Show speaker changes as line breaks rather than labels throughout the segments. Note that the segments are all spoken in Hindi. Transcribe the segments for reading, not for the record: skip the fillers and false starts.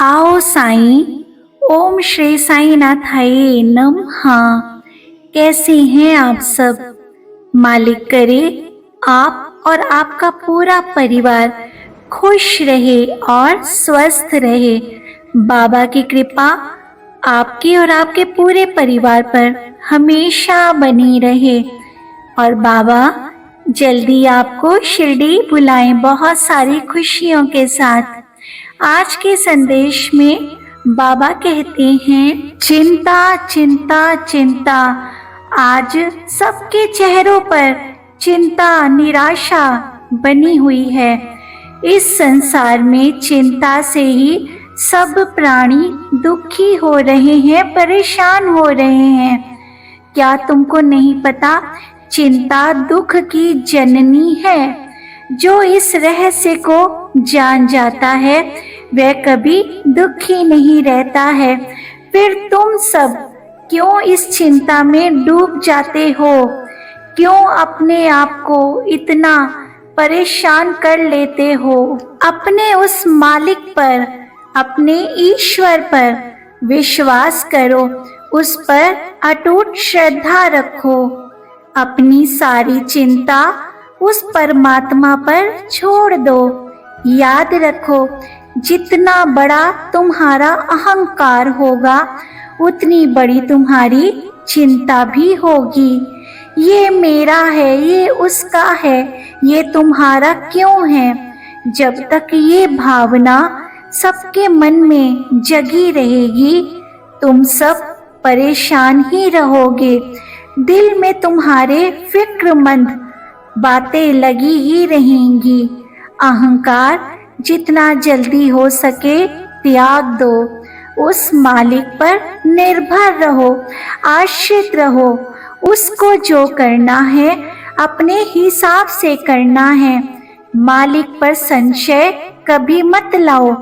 आओ साईं। ओम श्री साईनाथाय नमः। कैसे हैं आप सब? मालिक करे आप और आपका पूरा परिवार खुश रहे और स्वस्थ रहे। बाबा की कृपा आपके और आपके पूरे परिवार पर हमेशा बनी रहे और बाबा जल्दी आपको शिरडी बुलाएं बहुत सारी खुशियों के साथ। आज के संदेश में बाबा कहते हैं, चिंता चिंता चिंता। आज सबके चेहरों पर चिंता निराशा बनी हुई है। इस संसार में चिंता से ही सब प्राणी दुखी हो रहे हैं, परेशान हो रहे हैं। क्या तुमको नहीं पता, चिंता दुख की जननी है। जो इस रहस्य को जान जाता है वह कभी दुखी नहीं रहता है। फिर तुम सब क्यों इस चिंता में डूब जाते हो? क्यों अपने आप को इतना परेशान कर लेते हो? अपने उस मालिक पर, अपने ईश्वर पर विश्वास करो, उस पर अटूट श्रद्धा रखो। अपनी सारी चिंता उस परमात्मा पर छोड़ दो। याद रखो, जितना बड़ा तुम्हारा अहंकार होगा उतनी बड़ी तुम्हारी चिंता भी होगी। ये मेरा है, ये उसका है, ये तुम्हारा क्यों है? जब तक ये भावना सबके मन में जगी रहेगी तुम सब परेशान ही रहोगे। दिल में तुम्हारे फिक्रमंद बातें लगी ही रहेंगी। अहंकार जितना जल्दी हो सके त्याग दो। उस मालिक पर निर्भर रहो, आश्रित रहो। उसको जो करना है अपने हिसाब से करना है। मालिक पर संशय कभी मत लाओ।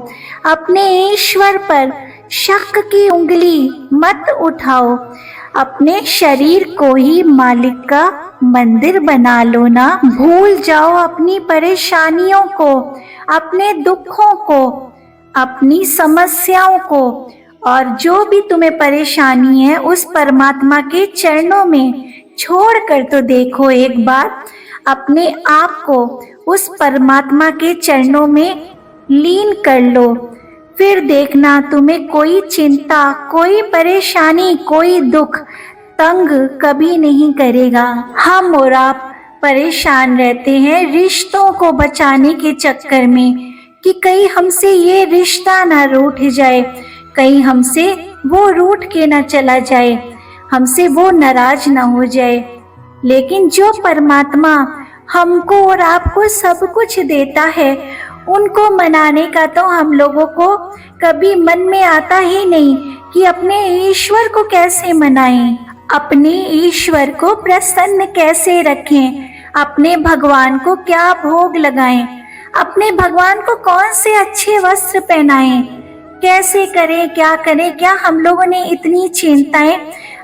अपने ईश्वर पर शक की उंगली मत उठाओ। अपने शरीर को ही मालिक का मंदिर बना लो ना। भूल जाओ अपनी परेशानियों को, अपने दुखों को, अपनी समस्याओं को, और जो भी तुम्हें परेशानी है उस परमात्मा के चरणों में छोड़ कर तो देखो। एक बार अपने आप को उस परमात्मा के चरणों में लीन कर लो, फिर देखना तुम्हें कोई चिंता, कोई परेशानी, कोई दुख तंग कभी नहीं करेगा। हम और आप परेशान रहते हैं रिश्तों को बचाने के चक्कर में कि कहीं हमसे ये रिश्ता ना रूठ जाए, कहीं हमसे वो रूठ के ना चला जाए, हमसे वो नाराज ना हो जाए। लेकिन जो परमात्मा हमको और आपको सब कुछ देता है उनको मनाने का तो हम लोगों को कभी मन में आता ही नहीं कि अपने ईश्वर को कैसे मनाएं, अपने ईश्वर को प्रसन्न कैसे रखें, अपने भगवान को क्या भोग लगाएं, अपने भगवान को कौन से अच्छे वस्त्र पहनाएं, कैसे करें, क्या करें। क्या हम लोगों ने इतनी चिंताएं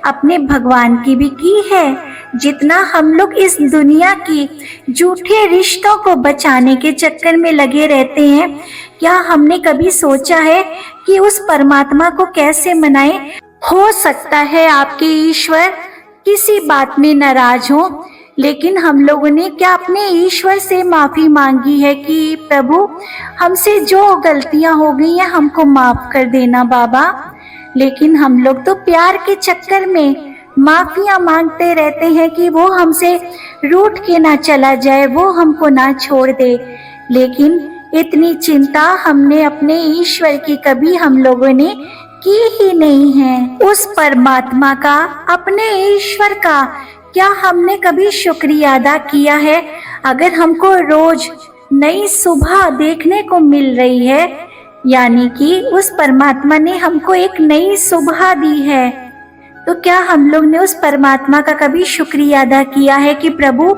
अपने भगवान की भी की है जितना हम लोग इस दुनिया की झूठे रिश्तों को बचाने के चक्कर में लगे रहते हैं? क्या हमने कभी सोचा है कि उस परमात्मा को कैसे मनाएं? हो सकता है आपके ईश्वर किसी बात में नाराज हो, लेकिन हम लोगों ने क्या अपने ईश्वर से माफी मांगी है कि प्रभु हमसे जो गलतियां हो गई हैं हमको माफ कर देना बाबा? लेकिन हम लोग तो प्यार के चक्कर में माफियां मांगते रहते हैं कि वो हमसे रूठ के ना चला जाए, वो हमको ना छोड़ दे। लेकिन इतनी चिंता हमने अपने ईश्वर की कभी हम लोगों ने की ही नहीं है। उस परमात्मा का, अपने ईश्वर का क्या हमने कभी शुक्रिया अदा किया है? अगर हमको रोज नई सुबह देखने को मिल रही है, यानी कि उस परमात्मा ने हमको एक नई सुबह दी है, तो क्या हम लोग ने उस परमात्मा का कभी शुक्रिया अदा किया है कि प्रभु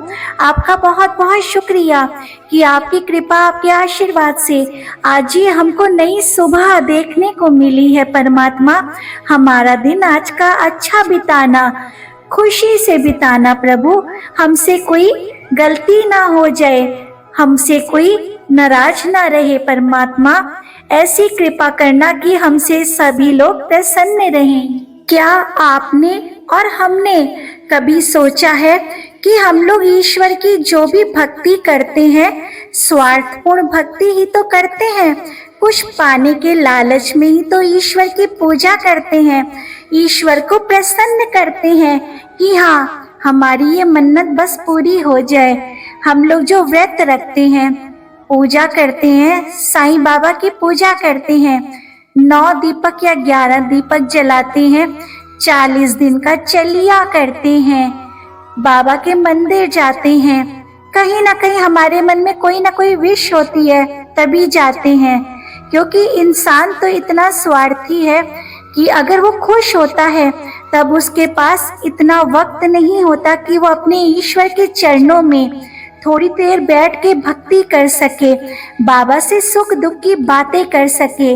आपका बहुत बहुत शुक्रिया कि आपकी कृपा, आपके आशीर्वाद से आज ही हमको नई सुबह देखने को मिली है। परमात्मा हमारा दिन आज का अच्छा बिताना, खुशी से बिताना प्रभु। हमसे कोई गलती ना हो जाए, हमसे कोई नाराज ना रहे परमात्मा, ऐसी कृपा करना कि हमसे सभी लोग प्रसन्न रहें। क्या आपने और हमने कभी सोचा है कि हम लोग ईश्वर की जो भी भक्ति करते हैं, स्वार्थपूर्ण भक्ति ही तो करते हैं, कुछ पाने के लालच में ही तो ईश्वर की पूजा करते हैं, ईश्वर को प्रसन्न करते हैं कि हाँ हमारी ये मन्नत बस पूरी हो जाए। हम लोग जो व्रत रखते हैं, पूजा करते हैं, साईं बाबा की पूजा करते हैं, 9 दीपक या 11 दीपक जलाते हैं, 40 दिन का चलिया करते हैं, बाबा के मंदिर जाते हैं, कहीं ना कहीं हमारे मन में कोई ना कोई विश होती है तभी जाते हैं, क्योंकि इंसान तो इतना स्वार्थी है कि अगर वो खुश होता है तब उसके पास इतना वक्त नहीं होता कि वो अपने ईश्वर के चरणों में थोड़ी देर बैठ के भक्ति कर सके, बाबा से सुख दुख की बातें कर सके।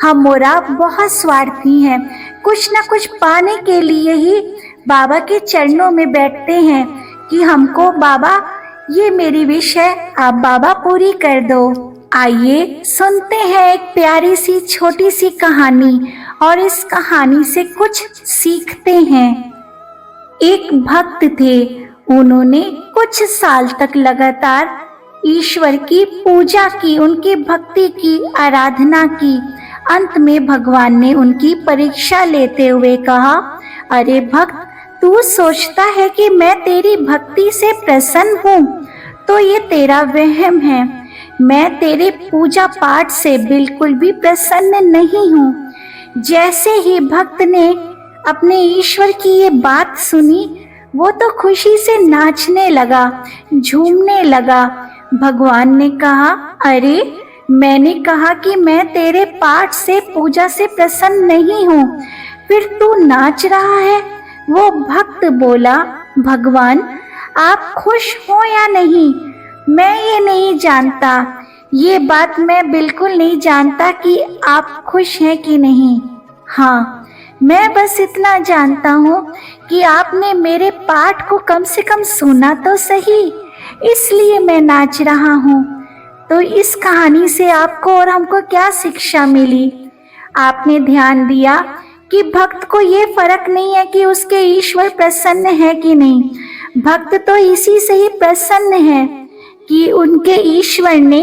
हम और आप बहुत स्वार्थी हैं, कुछ ना कुछ पाने के लिए ही बाबा के चरणों में बैठते हैं कि हमको बाबा ये मेरी विश है, आप बाबा पूरी कर दो। आइए सुनते हैं एक प्यारी सी छोटी सी कहानी और इस कहानी से कुछ सीखते हैं। एक भक्त थे, उन्होंने कुछ साल तक लगातार ईश्वर की पूजा की, उनकी भक्ति की, आराधना की। अंत में भगवान ने उनकी परीक्षा लेते हुए कहा, अरे भक्त, तू सोचता है कि मैं तेरी भक्ति से प्रसन्न हूँ, तो ये तेरा वहम है। मैं तेरे पूजा पाठ से बिल्कुल भी प्रसन्न नहीं हूँ। जैसे ही भक्त ने अपने ईश्वर की ये बात सुनी, वो तो खुशी से नाचने लगा, झूमने लगा। भगवान ने कहा, अरे मैंने कहा कि मैं तेरे पाठ से, पूजा से प्रसन्न नहीं हूँ, फिर तू नाच रहा है। वो भक्त बोला, भगवान आप खुश हो या नहीं, मैं ये नहीं जानता, ये बात मैं बिल्कुल नहीं जानता कि आप खुश हैं कि नहीं। हाँ, मैं बस इतना जानता हूँ कि आपने मेरे पाठ को कम से कम सुना तो सही, इसलिए मैं नाच रहा हूँ। तो इस कहानी से आपको और हमको क्या शिक्षा मिली? आपने ध्यान दिया कि भक्त को ये फर्क नहीं है कि उसके ईश्वर प्रसन्न है कि नहीं। भक्त तो इसी से ही प्रसन्न है कि उनके ईश्वर ने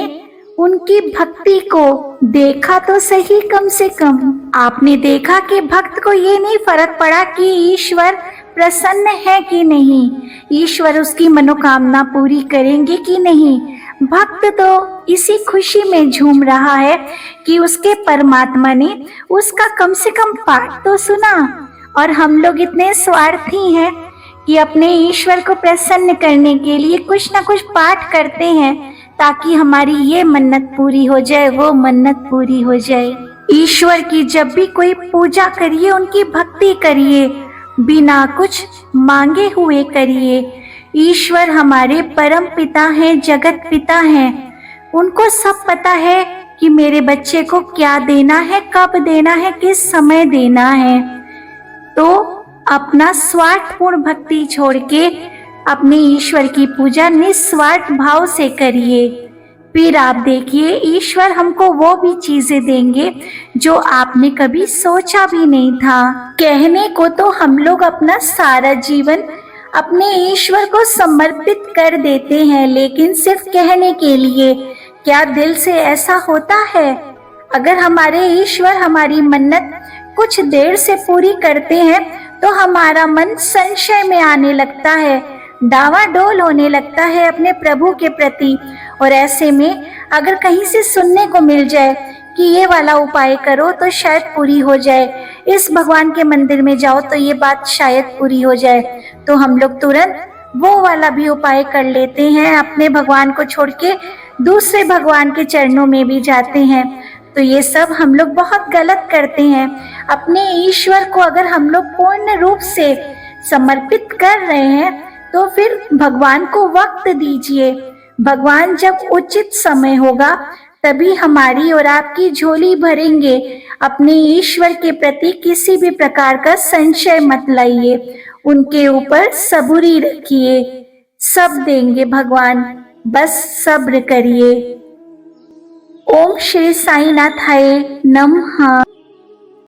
उनकी भक्ति को देखा तो सही। कम से कम आपने देखा कि भक्त को ये नहीं फर्क पड़ा कि ईश्वर प्रसन्न है कि नहीं, ईश्वर उसकी मनोकामना पूरी करेंगे कि नहीं। भक्त तो इसी खुशी में झूम रहा है कि उसके परमात्मा ने उसका कम से कम पाठ तो सुना। और हम लोग इतने स्वार्थी हैं कि अपने ईश्वर को प्रसन्न करने के लिए कुछ ना कुछ पाठ करते हैं ताकि हमारी ये मन्नत पूरी हो जाए, वो मन्नत पूरी हो जाए। ईश्वर की जब भी कोई पूजा करिए, उनकी भक्ति करिए, बिना कुछ मांगे हुए करिए। ईश्वर हमारे परम पिता हैं, जगत पिता हैं। उनको सब पता है कि मेरे बच्चे को क्या देना है, कब देना है, किस समय देना है। तो अपना स्वार्थपूर्ण भक्ति छोड़ के अपने ईश्वर की पूजा निस्वार्थ भाव से करिए। फिर आप देखिए ईश्वर हमको वो भी चीजें देंगे जो आपने कभी सोचा भी नहीं था। कहने को तो हम लोग अपना सारा जीवन अपने ईश्वर को समर्पित कर देते हैं, लेकिन सिर्फ कहने के लिए। क्या दिल से ऐसा होता है? अगर हमारे ईश्वर हमारी मन्नत कुछ देर से पूरी करते हैं तो हमारा मन संशय में आने लगता है, डावाडोल होने लगता है अपने प्रभु के प्रति। और ऐसे में अगर कहीं से सुनने को मिल जाए कि ये वाला उपाय करो तो शायद पूरी हो जाए, इस भगवान के मंदिर में जाओ तो ये बात शायद पूरी हो जाए, तो हम लोग तुरंत वो वाला भी उपाय कर लेते हैं। अपने भगवान को छोड़ के दूसरे भगवान के चरणों में भी जाते हैं। तो ये सब हम लोग बहुत गलत करते हैं। अपने ईश्वर को अगर हम लोग पूर्ण रूप से समर्पित कर रहे हैं तो फिर भगवान को वक्त दीजिए। भगवान जब उचित समय होगा तभी हमारी और आपकी झोली भरेंगे। अपने ईश्वर के प्रति किसी भी प्रकार का संशय मत लाइए, उनके ऊपर सबूरी रखिए, सब देंगे भगवान, बस सब्र करिए। ओम श्री साईनाथाय नमः।